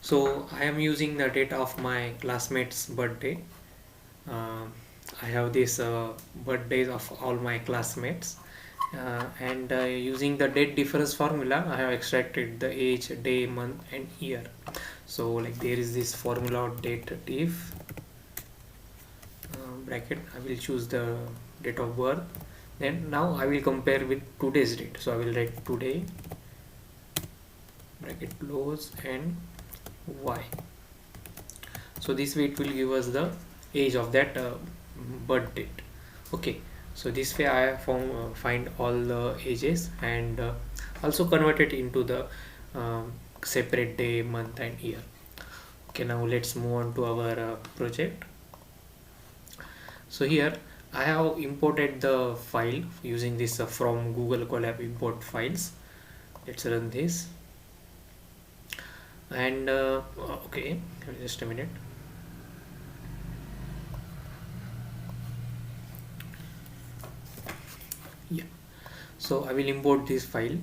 So I am using the date of my classmate's birthday. uh, I have this birthdays of all my classmates, and using the date difference formula I have extracted the age, day, month and year. So like there is this formula of date. If bracket I will choose the date of birth, then now I will compare with today's date. So I will write today, bracket close, and y. So this way it will give us the age of that birth date. Okay, so this way I find all the ages, and also convert it into the separate day, month and year. Okay, now let's move on to our project. So here I have imported the file using this from Google Colab import files. Let's run this, and okay, just a minute. Yeah, so I will import this file,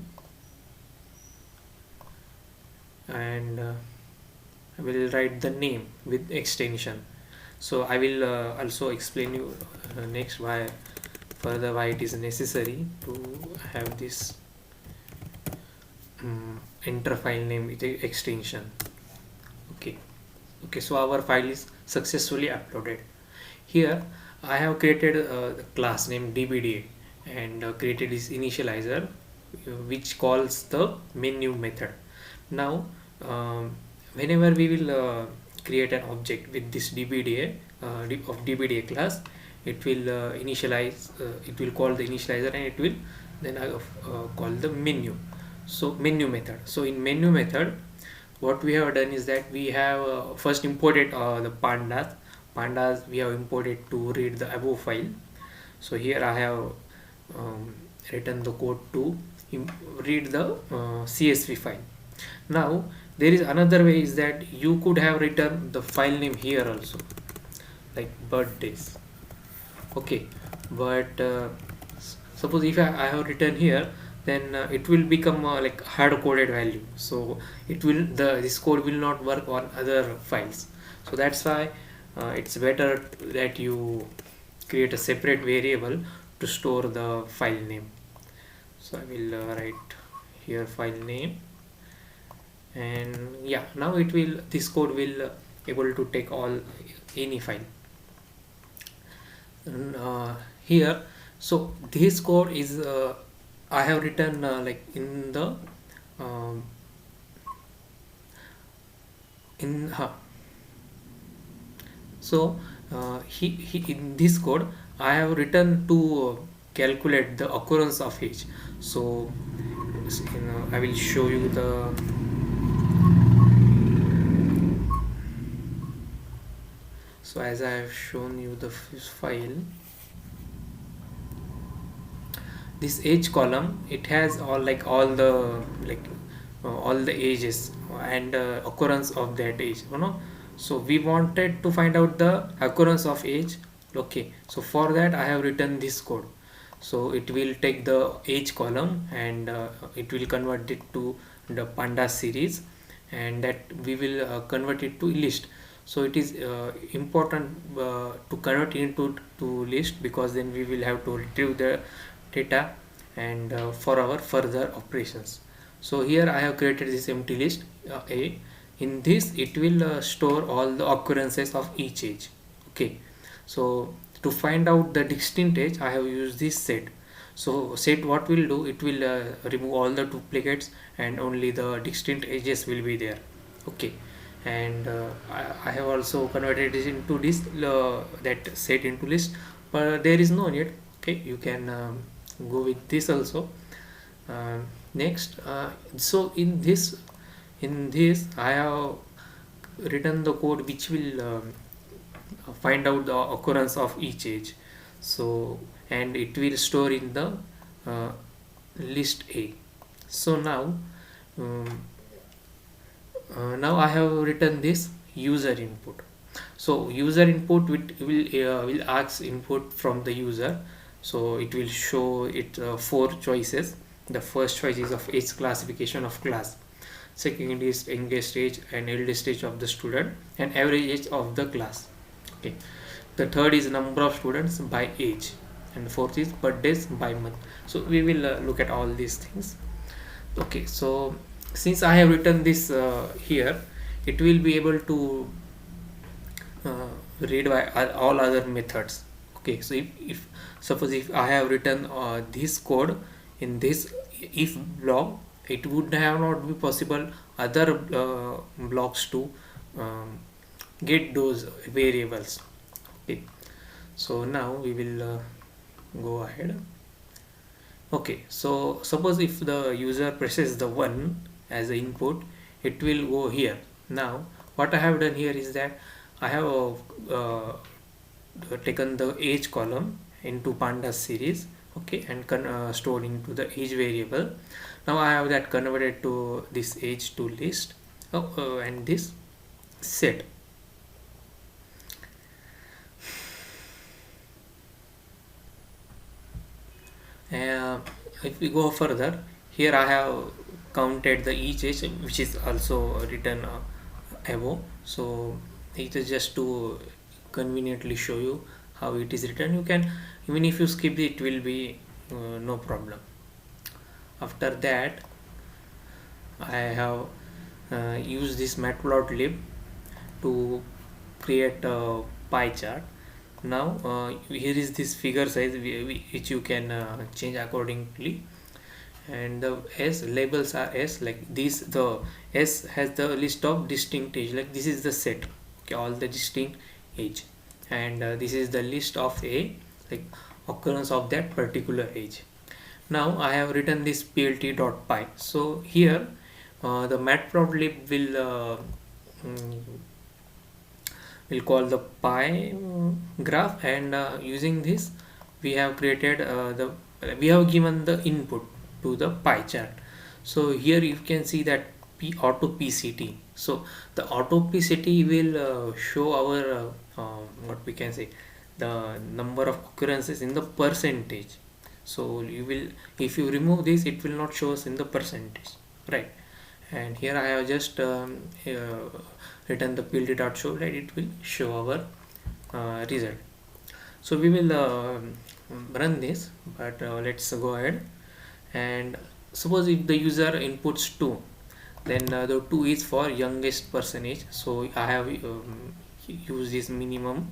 and I will write the name with extension. So I will also explain you next why it is necessary to have this enter file name with extension. Okay, so our file is successfully uploaded. Here I have created the class name dbda, and created this initializer which calls the menu method. Now whenever we will create an object with this dbda of dbda class, it will initialize, it will call the initializer, and it will then call the menu. So menu method. So in menu method, what we have done is that we have first imported the pandas we have imported to read the above file. So here I have written the code to read the csv file. Now there is another way, is that you could have written the file name here also, like birthdays. Okay, but suppose if I have written here, then it will become like hard coded value. So it will, this code will not work on other files. So that's why it's better that you create a separate variable to store the file name. So I will write here file name, and yeah, now it will, this code will able to take all any file. And, here, so this code is I have written like in the in so he in this code I have written to calculate the occurrence of age. So I will show you the, so as I have shown you the file, this age column, it has all like all the all the ages and occurrence of that age, you know. So we wanted to find out the occurrence of age. Okay, so for that I have written this code. So it will take the age column, and it will convert it to the pandas series, and that we will convert it to list. So it is important to convert into to list, because then we will have to retrieve the data and for our further operations. So here I have created this empty list a. In this it will store all the occurrences of each age. Okay, so to find out the distinct age, I have used this set. So set what will do, it will remove all the duplicates, and only the distinct ages will be there. Okay, and I have also converted it into this that set into list, but there is no need. Okay, you can go with this also. Next, so in this I have written the code which will find out the occurrence of each age. So, and it will store in the list A. So now now I have written this user input. So user input will ask input from the user. So it will show it 4 choices. The first choice is of age classification of class. second is youngest age and eldest age of the student, and average age of the class. Okay, the third is number of students by age, and fourth is birthdays by month. So we will look at all these things. Okay, so since I have written this here, it will be able to uh, read by all other methods. Okay, so if suppose if I have written this code in this if block, it would have not be possible other blocks to um, get those variables. Okay, so now we will go ahead. Okay, so suppose if the user presses the 1 as the input, it will go here. Now what I have done here is that I have taken the age column into pandas series, okay, and stored into the age variable. Now I have that converted to this age to list, and this set. uh, if we go further, here I have counted the each age, which is also written above. So it is just to conveniently show you how it is written. You can, even if you skip it, will be no problem. After that, I have used this matplotlib to create a pie chart. Now here is this figure size which you can change accordingly, and the s labels are s like this. The s has the list of distinct age, like this is the set, okay, all the distinct age, and this is the list of a, like, occurrence of that particular age. Now I have written this plt.py. So here the matplotlib mm, will call the pie graph, and using this we have created we have given the input to the pie chart. So here you can see that auto pct. So the auto pct will show our what we can say, the number of occurrences in the percentage. So you will, if you remove this, it will not show us in the percentage, right? And here I have just written the plt.show, that it will show our result. So we will run this, but let's go ahead. And suppose if the user inputs 2, then the 2 is for youngest percentage. So I have used this minimum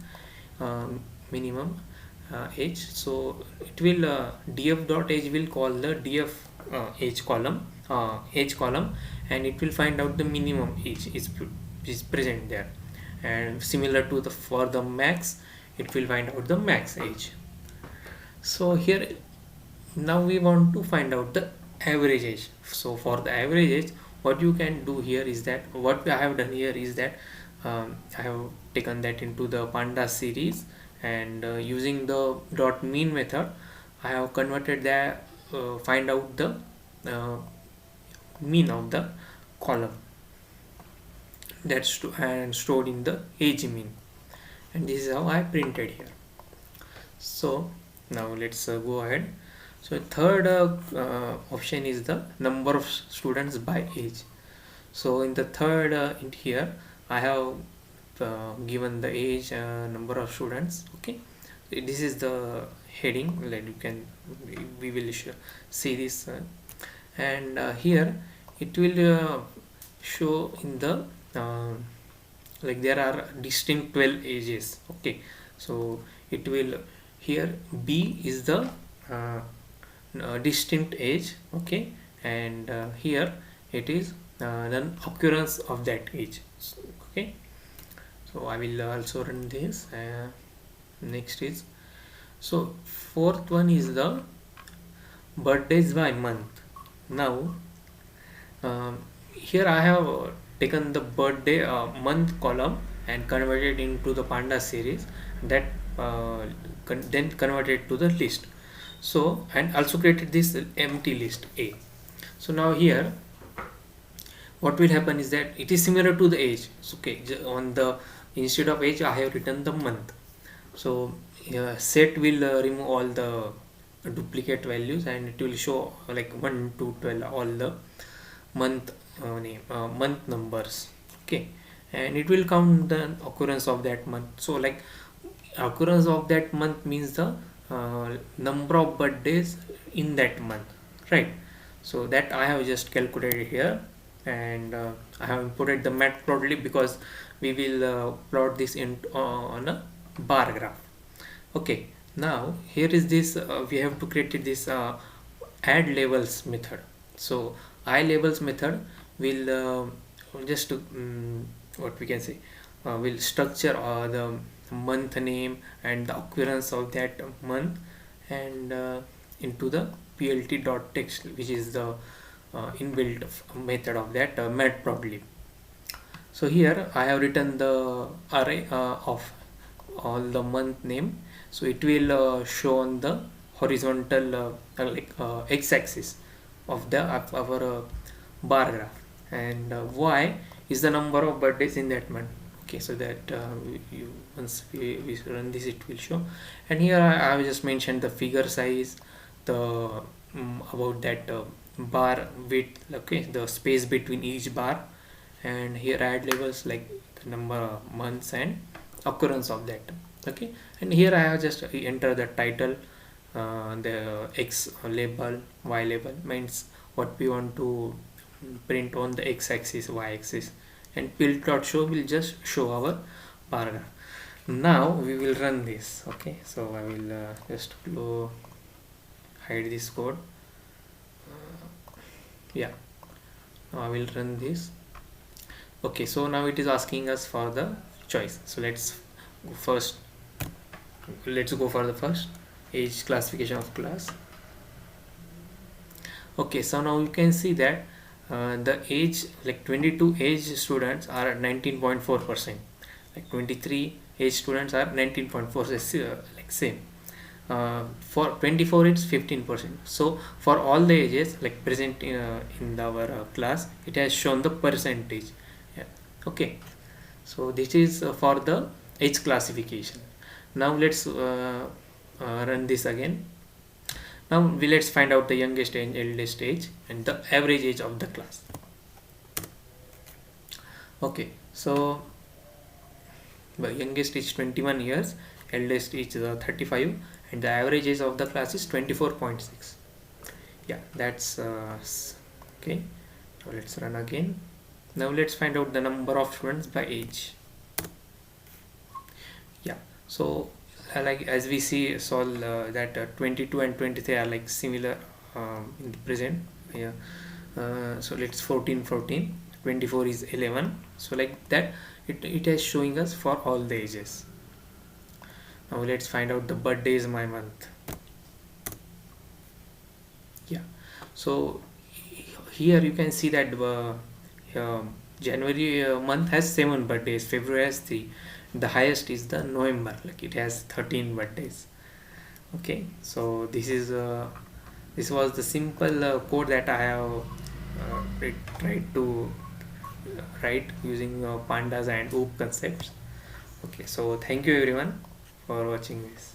age. So it will df.age will call the df age column, and it will find out the minimum age is present there, and similar to the for the max, it will find out the max age. So here now we want to find out the average age. So for the average age, what you can do here is that, what I have done here is that I have taken that into the pandas series, and using the dot mean method, I have converted that find out the uh, mean of the column, that's and stored in the age mean, and this is how I printed here. So now let's go ahead. So third option is the number of students by age. So in the third in here I have given the age, number of students. Okay, this is the heading, like you can, we will see this, and here it will show in the like there are distinct 12 ages. Okay, so it will, here b is the distinct age, okay, and here it is the occurrence of that age. Okay, so I will also run this. Next is, so fourth one is the birthdays by month. Now here I have taken the birthday month column and converted into the panda series, that then converted to the list. So, and also created this empty list a. So now here what will happen is that it is similar to the age. So, okay, on the, instead of age I have written the month. So set will remove all the duplicate values, and it will show like 1 to 12 all the month name, month numbers. Okay, and it will count the occurrence of that month. So like occurrence of that month means the number of birthdays in that month, right? So that I have just calculated here, and I have inputted the mat broadly because we will plot this in on a bar graph. Okay, now here is this we have to create this add labels method. So I labels method will just what we can say will structure the month name and the occurrence of that month, and into the plt dot text, which is the inbuilt method of that matplotlib. So here I have written the array of all the month name. So it will show on the horizontal x-axis of the of our bar graph, and y is the number of birthdays in that month. Okay, so that you once we run this, it will show. And here I have just mentioned the figure size, the about that bar width, okay, the space between each bar, and here add labels like the number of months and occurrence of that. Okay, and here I have just enter the title, the x label, y label means what we want to print on the x-axis, y-axis, and pill.show will just show our paragraph. Now we will run this. Okay, so I will just hide this code. Yeah, now I will run this. Okay, so now it is asking us for the choice. So let's go for the first age classification of class. Okay, so now you can see that the age, like 22 age students are at 19.4%, like 23 age students are 19.4%, like same. For 24 it's 15%. So for all the ages like present in our class, it has shown the percentage. Yeah. Okay, so this is for the age classification. Now let's run this again. Now let's find out the youngest and eldest age and the average age of the class. Okay, so the youngest is 21 years, eldest is 35, and the average age of the class is 24.6. Yeah, that's okay. Now let's run again. Now let's find out the number of students by age. Yeah, so like as we see solve that 22 and 23 are like similar in the present. Yeah, so let's 14 14, 24 is 11, so like that it is showing us for all the ages. Now let's find out the birthdays my month. Yeah, so here you can see that January month has 7 birthdays, February has 3, the highest is the November, like it has 13 birthdays. Okay, so this was the simple code that I have tried to write using pandas and OOP concepts. Okay, so thank you everyone for watching this.